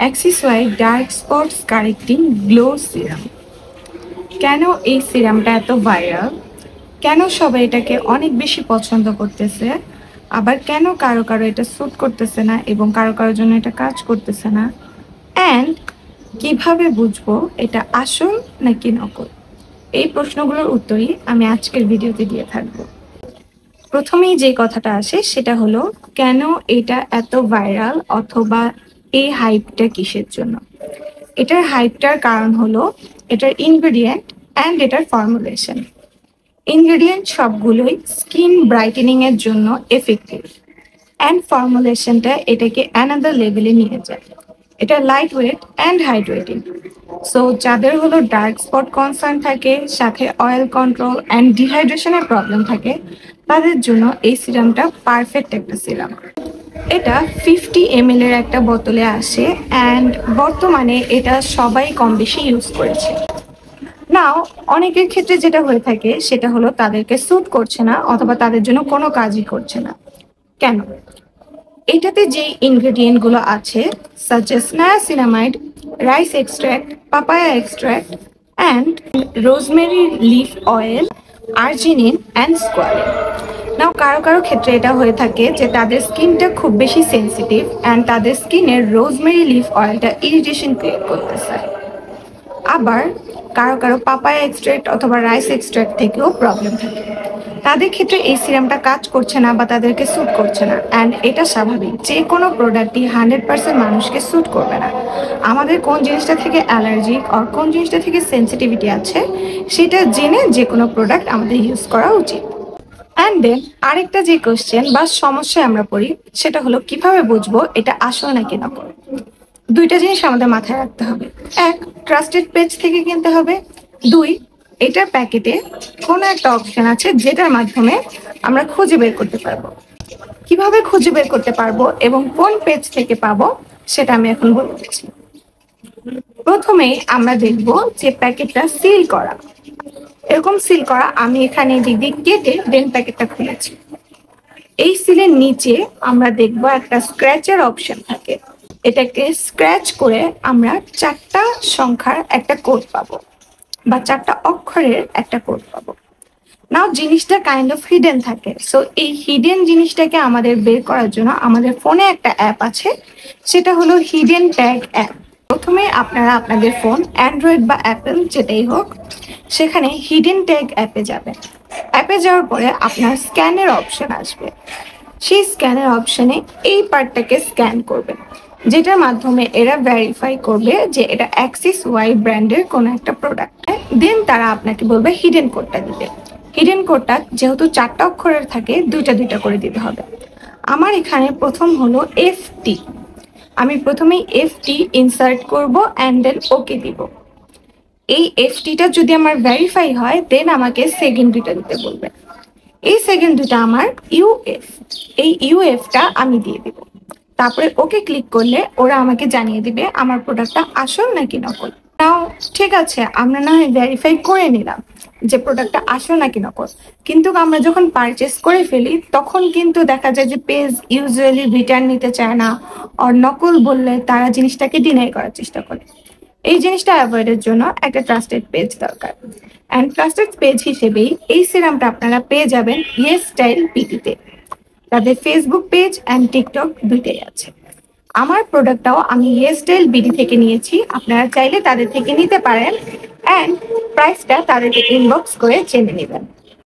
Axis white dark spots correcting glow serum. কেন এই সিরামটা এত ভাইরাল? কেন সবাই এটাকে অনেক বেশি পছন্দ করতেছে? আবার কেন কারো কারো এটা স্যুট করতেছে না এবং কারো কারোর জন্য এটা কাজ করতেছে না? অ্যান্ড কিভাবে বুঝবো এটা আসল নাকি নকল? এই প্রশ্নগুলোর উত্তরই আমি আজকের ভিডিওতে দিয়ে থাকবো। প্রথমেই যে কথাটা আসে সেটা হলো, কেন এটা এত ভাইরাল অথবা এই হাইপটা কিসের জন্য? এটার হাইপটার কারণ হলো এটার ইনগ্রেডিয়েন্ট অ্যান্ড এটার ফর্মুলেশন। ইনগ্রেডিয়েন্ট সবগুলোই স্কিন ব্রাইটেনিং এর জন্য এফেক্টিভ, অ্যান্ড ফর্মুলেশনটা এটাকে অ্যানাদার লেভেলে নিয়ে যায়। এটা light weight and hydrating. So যাদের হলো ডার্ক স্পট কনসার্ন থাকে, সাথে অয়েল কন্ট্রোল অ্যান্ড ডিহাইড্রেশনের প্রবলেম থাকে, তাদের জন্য এই সিরামটা পারফেক্ট একটা সিরাম। এটা 50 ml এর একটা বোতলে আসে অ্যান্ড বর্তমানে এটা সবাই কম বেশি ইউজ করেছে। নাও অনেকের ক্ষেত্রে যেটা হয়ে থাকে সেটা হলো তাদেরকে স্যুট করছে না অথবা তাদের জন্য কোনো কাজই করছে না। কেন? এটাতে যে ইনগ্রেডিয়েন্ট গুলো আছে such as niacinamide, rice extract, papaya extract and rosemary leaf oil, arginine and squalene. নাও কারো কারো ক্ষেত্রে এটা হয়ে থাকে যে তাদের স্কিনটা খুব বেশি সেন্সিটিভ অ্যান্ড তাদের স্কিনের রোজমেরি লিফ অয়েলটা ইরিটেশন ক্রিয়েট করতেছে। আবার কারো কারো পাপায়া এক্সট্রাক্ট অথবা রাইস এক্সট্রাক্ট থেকেও প্রবলেম থাকে। তাদের ক্ষেত্রে এই সিরামটা কাজ করছে না বা তাদেরকে স্যুট করছে না, অ্যান্ড এটা স্বাভাবিক। যে কোনো প্রোডাক্টই 100% মানুষকে স্যুট করবে না। আমাদের কোন জিনিসটা থেকে অ্যালার্জিক আর কোন জিনিসটা থেকে সেন্সিটিভিটি আছে সেটা জেনে যে কোনো প্রোডাক্ট আমাদের ইউজ করা উচিত। অ্যান্ড দেন আরেকটা যে কোশ্চেন বা সমস্যায় আমরা পড়ি সেটা হলো, কিভাবে বুঝবো এটা আসল নাকি নকল? দুইটা জিনিস আমাদের মাথায় রাখতে হবে। এক, ট্রাস্টেড পেজ থেকে কিনতে হবে। দুই, এটার প্যাকেটে কোনো একটা অপশন আছে যেটার মাধ্যমে আমরা খুঁজে বের করতে পারবো। কিভাবে খুঁজে বের করতে পারবো এবং কোন পেজ থেকে পাবো সেটা আমি এখন বলতেছি। প্রথমেই আমরা দেখব যে প্যাকেটটা সিল করা। এরকম সিল করা, আমি এখানে দিক দিক কেটে দেন প্যাকেটটা খুলেছি। এই সিলের নিচে আমরা দেখব একটা স্ক্র্যাচের অপশন থাকে। এটাকে স্ক্র্যাচ করে আমরা 4টা সংখ্যার একটা কোড পাবো বা 4টা অক্ষরের একটা কোড পাবো। নাও জিনিসটা কাইন্ড অফ হিডেন থাকে। সো এই হিডেন জিনিসটাকে আমাদের বের করার জন্য আমাদের ফোনে একটা অ্যাপ আছে, সেটা হলো হিডেন ট্যাগ অ্যাপ। প্রথমে আপনারা আপনাদের ফোন অ্যান্ড্রয়েড বা অ্যাপেল যেটাই হোক, সেখানে হিডেন ট্যাগ অ্যাপে যাবেন। অ্যাপে যাওয়ার পরে আপনার স্ক্যানের অপশন আসবে। সেই স্ক্যানের অপশনে এই পার্টটাকে স্ক্যান করবেন, যেটার মাধ্যমে এরা ভেরিফাই করবে যে এটা অ্যাক্সিস হোয়াইট ব্র্যান্ডের কোনো একটা প্রোডাক্ট। দেন তারা আপনাকে বলবে হিডেন কোডটা দিতে। হিডেন কোডটা যেহেতু 4টা অক্ষরের থাকে, দুইটা দুইটা করে দিতে হবে। আমার এখানে প্রথম হলো FT। আমি প্রথমেই FT ইনসার্ট করব অ্যান্ড দেন ওকে দিব। এই FTটা যদি আমার ভেরিফাই হয় দেন আমাকে সেকেন্ড দুইটা দিতে বলবে। এই সেকেন্ড দুটা আমার UF। এই UFটা আমি দিয়ে দিব। তারপরে ওকে ক্লিক করলে ওরা আমাকে জানিয়ে দিবে আমার প্রোডাক্টটা আসল নাকি নকল। নাও ঠিক আছে, আমরা না হয় ভেরিফাই করে নিলাম যে প্রোডাক্টটা আসল নাকি নকল, কিন্তু আমরা যখন পারচেস করে ফেলি তখন কিন্তু দেখা যায় যে পেজ ইউজুয়ালি রিটার্ন নিতে চায় না, আর নকল বললে তারা জিনিসটাকে ডিনাই করার চেষ্টা করে। এই জিনিসটা অ্যাভয়েডের জন্য একটা ট্রাস্টেড পেজ দরকার। অ্যান্ড ট্রাস্টেড পেজ হিসেবেই এই সিরামটা আপনারা পেয়ে যাবেন ইয়েস স্টাইল বিডিতে। তাদের ফেসবুক পেজ অ্যান্ড টিকটক দুইটাই আছে। আমার প্রোডাক্টটাও আমি ইয়েস স্টাইল বিডি থেকে নিয়েছি, আপনারা চাইলে তাদের থেকে নিতে পারেন। অ্যান্ড প্রাইসটা তাদেরকে ইনবক্স করে জেনে নেবেন।